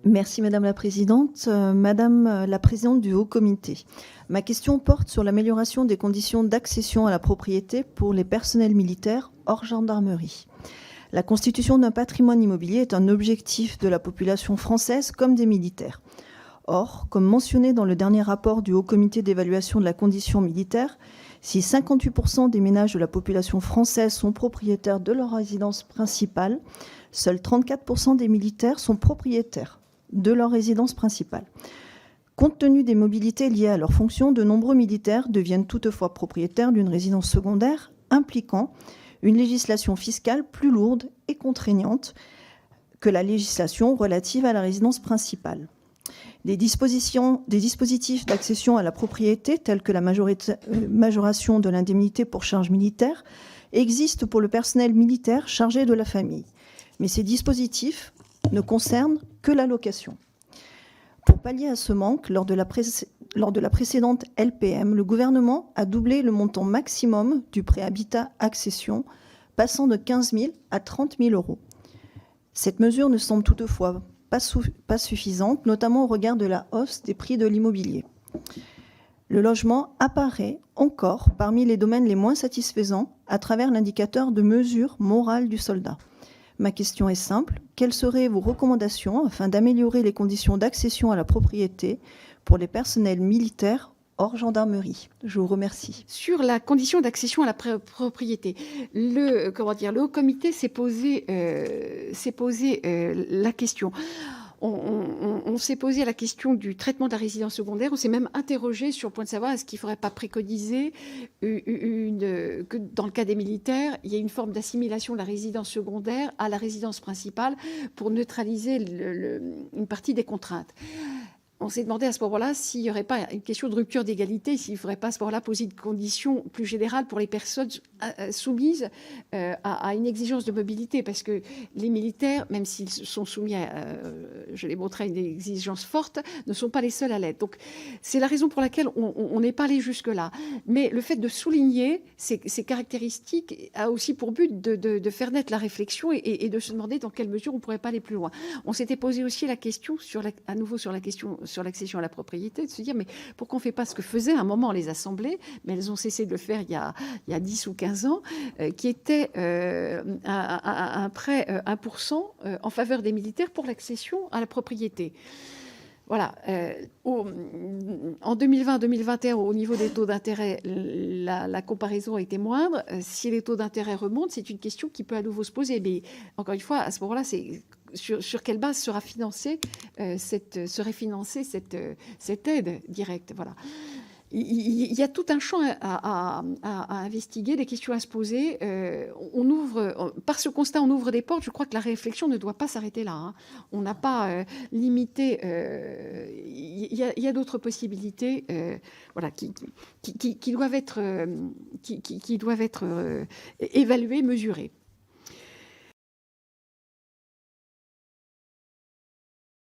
Merci Madame la Présidente. Madame la Présidente du Haut Comité, ma question porte sur l'amélioration des conditions d'accession à la propriété pour les personnels militaires hors gendarmerie. La constitution d'un patrimoine immobilier est un objectif de la population française comme des militaires. Or, comme mentionné dans le dernier rapport du Haut Comité d'évaluation de la condition militaire, si 58% des ménages de la population française sont propriétaires de leur résidence principale, seuls 34% des militaires sont propriétaires de leur résidence principale. Compte tenu des mobilités liées à leurs fonctions, de nombreux militaires deviennent toutefois propriétaires d'une résidence secondaire, impliquant une législation fiscale plus lourde et contraignante que la législation relative à la résidence principale. Des dispositifs d'accession à la propriété, tels que la majoration de l'indemnité pour charges militaires, existent pour le personnel militaire chargé de la famille. Mais ces dispositifs ne concernent que la location. Pour pallier à ce manque, lors de la précédente LPM, le gouvernement a doublé le montant maximum du prêt habitat accession, passant de 15 000 à 30 000 euros. Cette mesure ne semble toutefois pas suffisante, notamment au regard de la hausse des prix de l'immobilier. Le logement apparaît encore parmi les domaines les moins satisfaisants à travers l'indicateur de mesure morale du soldat. Ma question est simple. Quelles seraient vos recommandations afin d'améliorer les conditions d'accession à la propriété pour les personnels militaires hors gendarmerie? Je vous remercie. Sur la condition d'accession à la propriété, le Haut Comité s'est posé la question. On s'est posé la question du traitement de la résidence secondaire. On s'est même interrogé sur le point de savoir est-ce qu'il ne faudrait pas préconiser que dans le cas des militaires, il y ait une forme d'assimilation de la résidence secondaire à la résidence principale pour neutraliser une partie des contraintes. On s'est demandé à ce moment-là s'il n'y aurait pas une question de rupture d'égalité, s'il ne faudrait pas à ce moment-là poser une condition plus générale pour les personnes soumises à une exigence de mobilité. Parce que les militaires, même s'ils sont soumis je l'ai montré, à une exigence forte, ne sont pas les seuls à l'être. Donc c'est la raison pour laquelle on n'est pas allé jusque-là. Mais le fait de souligner ces caractéristiques a aussi pour but de faire naître la réflexion et de se demander dans quelle mesure on ne pourrait pas aller plus loin. On s'était posé aussi la question, à nouveau sur la question sur l'accession à la propriété, de se dire mais pourquoi on ne fait pas ce que faisaient à un moment les assemblées, mais elles ont cessé de le faire il y a 10 ou 15 ans, qui était un prêt 1% en faveur des militaires pour l'accession à la propriété. Voilà. En 2020-2021, au niveau des taux d'intérêt, la comparaison a été moindre. Si les taux d'intérêt remontent, c'est une question qui peut à nouveau se poser. Mais encore une fois, à ce moment-là, c'est sur quelle base serait financée cette aide directe. Voilà. Il y a tout un champ à investiguer, des questions à se poser. Par ce constat, on ouvre des portes. Je crois que la réflexion ne doit pas s'arrêter là. Hein. On n'a pas limité. Il y a d'autres possibilités, voilà, qui doivent être évaluées, mesurées.